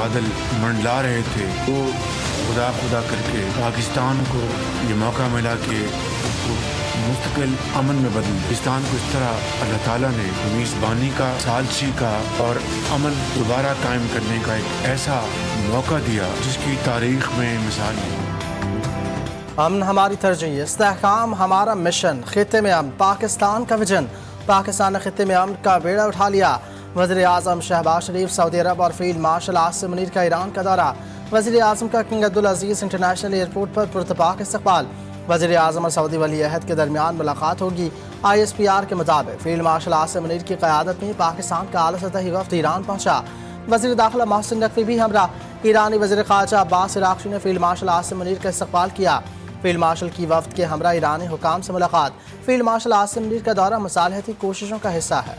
बादल मंडला रहे थे, तो खुदा खुदा करके पाकिस्तान को ये मौका मिला कि उसको मुस्तकिल अमन में बदल दे। पाकिस्तान को इस तरह अल्लाह ताला ने मेज़बानी का, सालसी का और अमन दोबारा कायम करने का एक ऐसा मौका दिया जिसकी तारीख में मिसाल नहीं। अमन हमारी तरजीह, इस्तेहकाम हमारा मिशन, खित्ते में अमन पाकिस्तान का विजन। पाकिस्तान ने खित्ते में अमन का बेड़ा उठा लिया। वज़ीर आज़म शहबाज शरीफ सऊदी अरब और फील्ड मार्शल आसिम मुनीर का ईरान का दौरा। वज़ीर आज़म का किंग अब्दुल अजीज़ इंटरनेशनल एयरपोर्ट पर पुरतपाक इस्तकबाल। वज़ीर आज़म और सऊदी वली अहद के दरमियान मुलाकात होगी। ISPR के मुताबिक फील्ड मार्शल आसिम मुनीर की क़यादत में पाकिस्तान का आला सतही वफ़द ईरान पहुँचा। वज़ीर दाखिला मोहसिन नकवी भी हमरा। ईरानी वज़ीर ख़ारजा अब्बास इराक़ची ने फील्ड मार्शल आसिम मुनीर का इस्तकबाल किया। फील्ड मार्शल की वफ़द के हमरा ईरानी हुकाम से मुलाकात। फील्ड मार्शल आसिम मुनीर का दौरा मसालहती कोशिशों का हिस्सा है।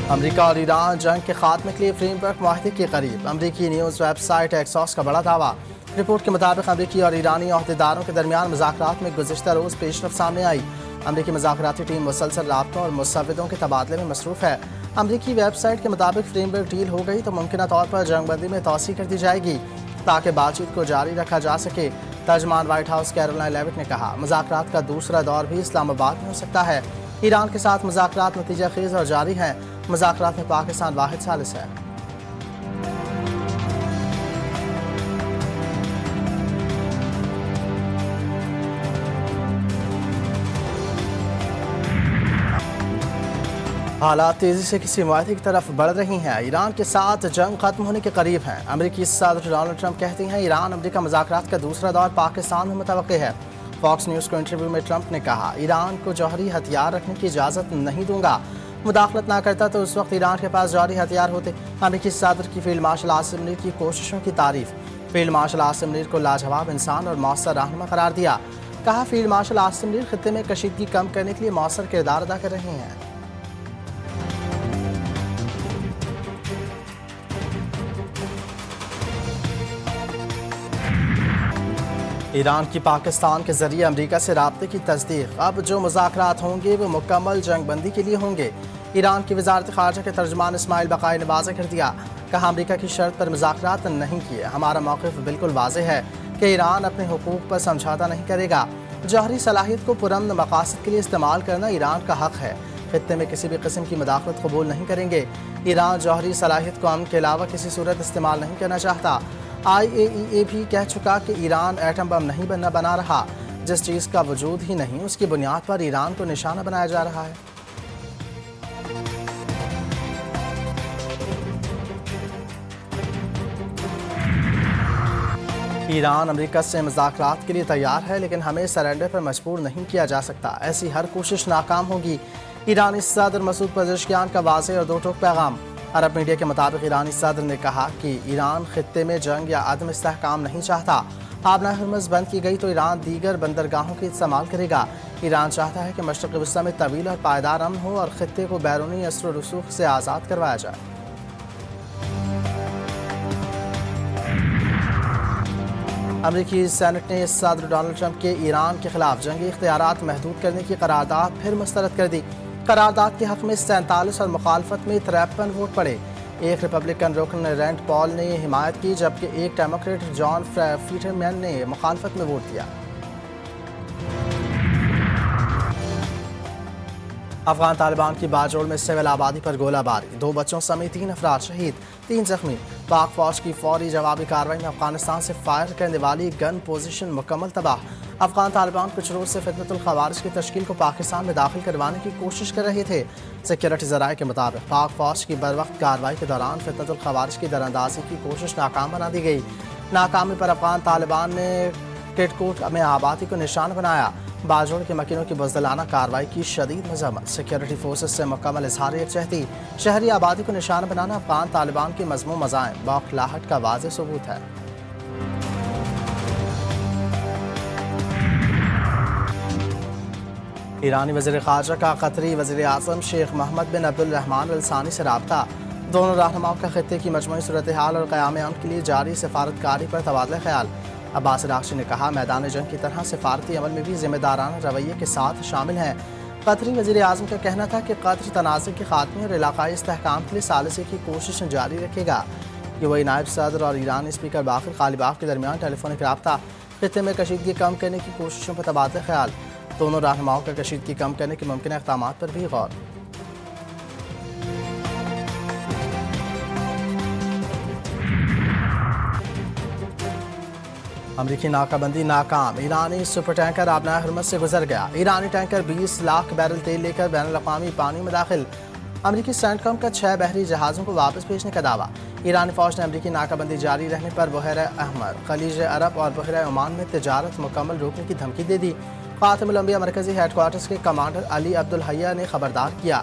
अमरीका और ईरान जंग के खात्मे के लिए फ्रेमवर्क माहिदे के करीब। अमरीकी न्यूज़ वेबसाइट एक्सॉस का बड़ा दावा। रिपोर्ट के मुताबिक अमरीकी और ईरानी अहदेदारों के दरमियान मुज़ाकरात में गुज़िश्ता रोज़ पेशरफ सामने आई। अमरीकी मुज़ाकराती टीम मुसलसल राब्तों और मुसव्विदों के तबादले में मसरूफ़ है। अमरीकी वेबसाइट के मुताबिक फ्रेमवर्क डील हो गई तो मुमकिन तौर पर जंगबंदी में तोसी कर दी जाएगी ताकि बातचीत को जारी रखा जा सके। तर्जमान व्हाइट हाउस कैरोलाइन लेविट ने कहा, मुज़ाकरात का दूसरा दौर भी इस्लामाबाद में हो सकता है। ईरान के साथ मुज़ाकरात नतीजा खेज़ और जारी हैं। मुज़ाकरात में पाकिस्तान वाहिद सालिस है। हालात तेजी से किसी मुआहदे की तरफ बढ़ रही हैं। ईरान के साथ जंग खत्म होने के करीब है। अमरीकी सदर डोनाल्ड ट्रंप कहते हैं ईरान अमरीका मुज़ाकरात का दूसरा दौर पाकिस्तान में मुतवक्किल है। फॉक्स न्यूज़ को इंटरव्यू में ट्रंप ने कहा, ईरान को जौहरी हथियार रखने की इजाज़त नहीं दूंगा। मुदाखलत ना करता तो उस वक्त ईरान के पास जौहरी हथियार होते। अमरीकी सदर की फील्ड मार्शल आसिम मुनीर की कोशिशों की तारीफ। फील्ड मार्शल आसिम मुनीर को लाजवाब इंसान और मौसर रहनुमा करार दिया। कहा, फील्ड मार्शल आसिम मुनीर खित्ते में कशीदगी कम करने के लिए मौसर किरदार अदा कर रहे हैं। ईरान की पाकिस्तान के जरिए अमरीका से राब्ते की तस्दीक। अब जो मुज़ाकरात होंगे वो मुकम्मल जंगबंदी के लिए होंगे। ईरान की वज़ारत ख़ारजा के तर्जुमान इस्माइल बक़ाई ने वाज़ेह कर दिया। कहा, अमरीका की शर्त पर मुज़ाकरात नहीं किए। हमारा मौक़िफ़ बिल्कुल वाज़ेह है कि ईरान अपने हुकूक़ पर समझौता नहीं करेगा। जौहरी सलाहियत को पुरअमन मक़ासद के लिए इस्तेमाल करना ईरान का हक़ है। खित्ते में किसी भी किस्म की मुदाखलत कबूल नहीं करेंगे। ईरान जौहरी सलाहियत को अमन के अलावा किसी सूरत इस्तेमाल नहीं करना चाहता। IAEA भी कह चुका कि ईरान एटम बम नहीं बना रहा। जिस चीज़ का वजूद ही नहीं उसकी बुनियाद पर ईरान को निशाना बनाया जा रहा है। ईरान अमेरिका से मुज़ाकरात के लिए तैयार है, लेकिन हमें सरेंडर पर मजबूर नहीं किया जा सकता। ऐसी हर कोशिश नाकाम होगी। ईरानी सदर मसूद पज़ेश्कियान का वाज़ेह और दो टोक पैगाम। अरब मीडिया के मुताबिक ईरानी सदर ने कहा कि ईरान खित्ते में जंग या अदम इस्तेहकाम नहीं चाहता। आबना हरमज़ बंद की गई तो ईरान दीगर बंदरगाहों का इस्तेमाल करेगा। ईरान चाहता है कि मशरिक़ी वस्ती में तवील और पायदार अमन हो और खित्ते को बैरूनी असर व रसूख से आज़ाद करवाया जाए। अमरीकी सेनेट ने सदर डोनाल्ड ट्रंप के ईरान के खिलाफ जंगी इख्तियारात महदूद करने की करारदाद फिर मुस्तरद कर दी। करारदाद के हक़ में 47 और मुखालफत में 53 वोट पड़े। एक रिपब्लिकन रुकन रैंड पॉल ने हिमायत की, जबकि एक डेमोक्रेट जॉन फीटरमैन ने मुखालफत में वोट दिया। अफगान तालिबान की बाजोड़ में सिविल आबादी पर गोलाबारी। 2 बच्चों समेत 3 अफराद शहीद, 3 जख्मी। पाक फौज की फौरी जवाबी कार्रवाई में अफगानिस्तान से फायर करने वाली गन पोजीशन मुकम्मल तबाह। अफगान तालिबान कुछ रोज से फितनतुल ख़वारिज की तश्कील को पाकिस्तान में दाखिल करवाने की कोशिश कर रहे थे। सिक्योरिटी ज़राए के मुताबिक पाक फौज की बरवक्त कार्रवाई के दौरान फितनतुल ख़वारिज की दरअंदाजी की कोशिश नाकाम बना दी गई। नाकामी पर अफगान तालिबान ने किटकोट में आबादी को निशान बनाया। बाजोड़ के मकीनों की बुज़दिलाना कार्रवाई की शदीद मज़म्मत। सिक्योरिटी फोर्सेस से मुकम्मल इज़हार यकजहती। शहरी आबादी को निशान बनाना अफगान तालिबान के मज़मूम मज़ाइम बौखलाहट का वाज़ेह सबूत है। ईरानी वज़ीर ख़ारजा का कतरी वज़ीर आज़म शेख मोहम्मद बिन अब्दुल रहमान अल सानी से राब्ता। दोनों रहनुमाओं का खित्ते की मजमूई सूरत हाल और क़याम अमन के लिए जारी सफारतकारी पर तबादला ख्याल। अब्बास इराक़ची ने कहा, मैदान जंग की तरह सफारती अमल में भी जिम्मेदाराना रवैये के साथ शामिल हैं। कतरी वज़ीर आज़म का कहना था कि कतर तनाज़े के खात्मे और इलाक़ाई इस्तेहकाम के लिए सालिसी की कोशिश जारी रखेगा। वही नायब सदर और ईरानी स्पीकर बाकर कालिबाफ के दरमियान टेलीफोनिक रब्ता, खित्ते में कशीदगी कम करने की कोशिशों पर तबादला ख्याल, दोनों रहनुमाओं का कशीदगी कम करने के मुमकिन इक़दाम पर भी गौर। अमरीकी नाकाबंदी नाकाम, ईरानी सुपर टैंकर आबनाए हरमत से गुजर गया। ईरानी टैंकर 20 लाख बैरल तेल लेकर बैनुल-अक़वामी पानी में दाखिल। अमरीकी सेंटकॉम का 6 बहरी जहाज़ों को वापस भेजने का दावा। ईरानी फौज ने अमरीकी नाकाबंदी जारी रहने पर बहर अहमर, खलीज अरब और बहर ओमान में तजारत मुकम्मल रोकने की धमकी दे दी। ख़ातिमुल अंबिया मरकज़ी हेडक्वार्टर्स के कमांडर अली अब्दुल हय्या ने खबरदार किया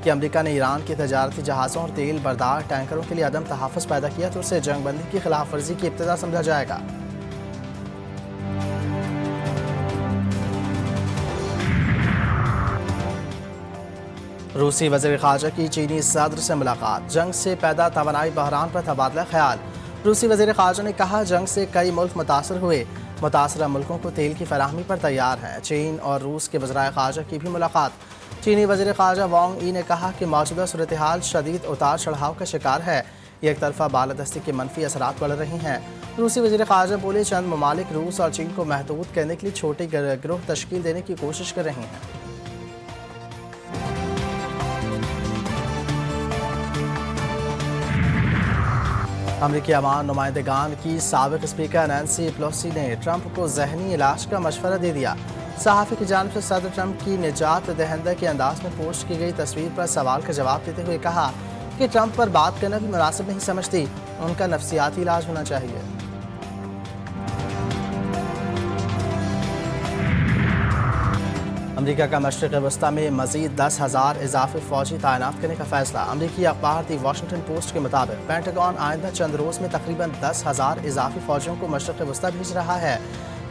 कि अमरीका ने ईरान के तजारती जहाज़ों और तेल बरदार टैंकरों के लिए अदम तहफ़्फ़ुज़ पैदा किया तो उसे जंगबंदी की खिलाफ वर्जी की इब्तिदा समझा जाएगा। रूसी वज़ीर ख़ारजा की चीनी सदर से मुलाकात, जंग से पैदा तवानाई बहरान पर तबादला ख्याल। रूसी वज़ीर ख़ारजा ने कहा जंग से कई मुल्क मुतासर हुए, मुतासरा मुल्कों को तेल की फराहमी पर तैयार हैं। चीन और रूस के वज़राए ख़ारजा की भी मुलाकात। चीनी वज़ीर ख़ारजा वांग ई ने कहा कि मौजूदा सूरत हाल शदीद उतार चढ़ाव का शिकार है, एक तरफा बालादस्ती के मनफी असरात बढ़ रहे हैं। रूसी वज़ीर ख़ारजा बोले चंद ममालिक रूस और चीन को महदूद करने के लिए छोटे गिरोह तश्कील देने की कोशिश कर रहे हैं। अमरीकी अवाम नुमाइंदगान की साबिक स्पीकर नैन्सी पेलोसी ने ट्रंप को जहनी इलाज का मशवरा दे दिया। सहाफ़ी की जानिब से सदर ट्रंप की निजात दहिंदा के अंदाज में पोस्ट की गई तस्वीर पर सवाल का जवाब देते हुए कहा कि ट्रंप पर बात करना भी मुनासिब नहीं समझती, उनका नफ्सियाती इलाज होना चाहिए। अमरीका का मशरिक़ वस्ती में मज़ीद 10,000 इजाफी फ़ौजी तैनात करने का फैसला। अमरीकी अखबार दी वाशिंगटन पोस्ट के मुताबिक पेंटागन आइंदा चंद रोज़ में तकरीबन 10,000 इजाफी फ़ौजियों को मशरिक़ वस्ती भेज रहा है।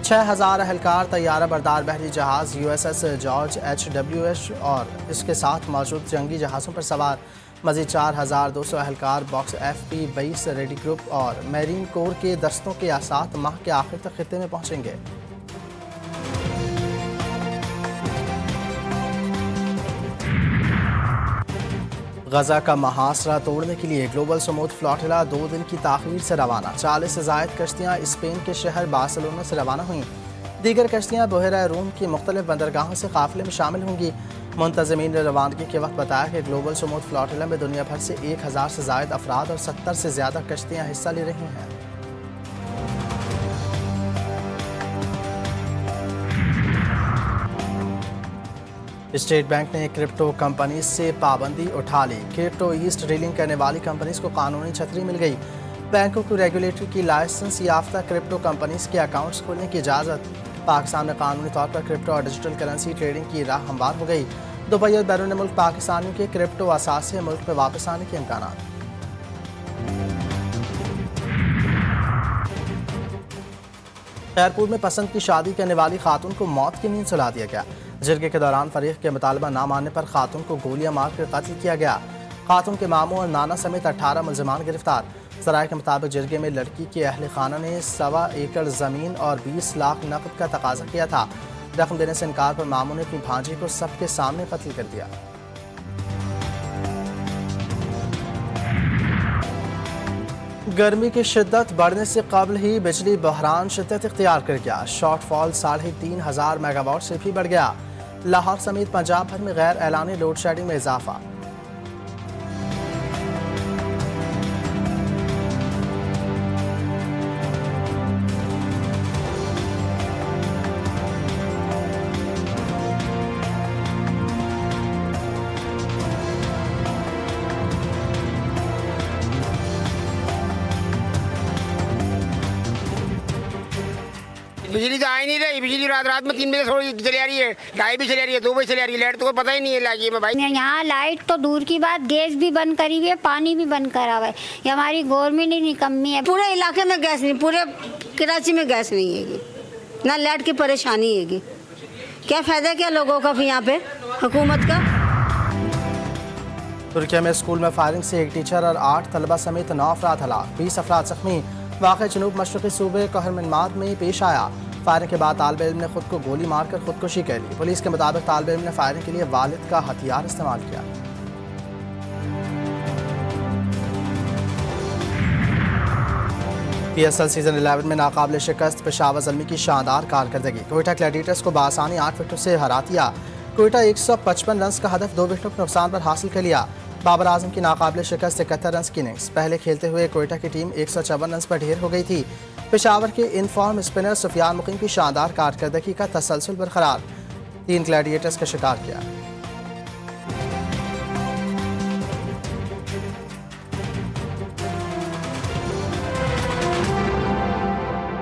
6,000 अहलकार तैयारा बरदार बहरी जहाज़ USS जॉर्ज HWS और इसके साथ मौजूद जंगी जहाज़ों पर सवार। मज़ीद 4,200 अहलकार बॉक्स FP-20 रेडी ग्रुप और मेरीन कोर के दस्तों के साथ माह के आखिर तक खित्ते में पहुँचेंगे। गजा का महासरा तोड़ने के लिए ग्लोबल समूद फ्लोटिला 2 दिन की ताख़ीर से रवाना। 40 से ज़ायद कश्तियाँ स्पेन के शहर बार्सिलोना से रवाना हुईं। दीगर कश्तियाँ बहरा रूम की मुख्तलिफ बंदरगाहों से काफ़िले में शामिल होंगी। मुंतज़मीन ने रवानगी के वक्त बताया कि ग्लोबल समूद फ्लोटिला में दुनिया भर से 1000 से ज़ायद अफराद और 70 से ज़्यादा कश्तियाँ हिस्सा ले रही हैं। स्टेट बैंक ने क्रिप्टो कंपनी से पाबंदी उठा ली। क्रिप्टो ईस्ट डीलिंग करने वाली कंपनीज को कानूनी छतरी मिल गई। बैंकों को रेगुलेटरी की लाइसेंस याफ्ता क्रिप्टो कंपनीज के अकाउंट्स खोलने की इजाज़त। पाकिस्तान में कानूनी तौर पर क्रिप्टो और डिजिटल करेंसी ट्रेडिंग की राह हमवार हो गई। दुबई और बैरून मुल्क पाकिस्तानियों के क्रिप्टो असासे मुल्क में वापस आने के इम्कान। खैरपुर में पसंद की शादी करने वाली खातून को मौत की नींद सुला दिया गया। जिरगे के दौरान फरीक के मुतालबा न मानने पर खातून को गोलियां मारकर कत्ल किया गया। खातून के मामू और नाना समेत 18 मुलजमान गिरफ्तार। सराय के मुताबिक जिरगे में लड़की के अहल खाना ने 1.25 एकड़ ज़मीन और 20 लाख नकद का तकाजा किया था। रकम देने से इनकार पर मामू ने अपनी भांजी को सबके सामने कत्ल कर दिया। गर्मी की शिद्दत बढ़ने से कबल ही बिजली बहरान शिद्दत इख्तियार कर गया। शॉर्टफॉल 3,500 मेगावाट से भी बढ़ गया। लाहौर समेत पंजाब भर में गैर एलानी लोड शेडिंग में इजाफा। बिजली तो आ ही नहीं रही। बिजली रात में 3 बजे थोड़ी चली आ रही है, ढाई भी चली आ रही है, 2 बजे चली आ रही है। लाइट तो कोई पता ही नहीं है लागी में भाई। यहाँ लाइट तो दूर की बात, गैस भी बंद करी हुई है, पानी भी बंद करा हुआ है। ये हमारी गवर्नमेंट ही निकम्मी है। पूरे इलाके में गैस नहीं, पूरे कराची में गैस नहीं है, ना लाइट की परेशानी है। क्या फ़ायदा क्या लोगों का यहाँ पे हुकूमत का। तुर्किया में स्कूल में फायरिंग से 1 टीचर और 8 तलबा समेत 9 अफराद हलाक, 20 अफराद जख्मी। वाक़या जनूब मशरक़ी सूबे कहरमनमाद में पेश आया। फायरिंग के बाद तालिब इल्म ने खुद को गोली मारकर खुदकुशी कर ली। पुलिस के मुताबिक तालिब इल्म ने फायरिंग के लिए वालिद का हथियार इस्तेमाल किया। PSL सीजन 11 में नाकाबिल शिकस्त पेशावर ज़ल्मी की शानदार कारकर्दगी। कोयटा ग्लैडिएटर्स को बआसानी 8 विकेटों से हरा दिया। कोयटा 155 रन का हदफ 2 विकेटों के नुकसान पर हासिल कर लिया। बाबर आजम की नाकाबिल शिकस्त 71 रन की इनिंग्स। पहले खेलते हुए कोयटा की टीम 154 रन पर ढेर हो गई थी। पेशावर के इनफॉर्म स्पिनर सुफियान मुकीम की शानदार कारकर्दगी का तसलसल बरकरार। 3 ग्लैडिएटर्स का शिकार किया।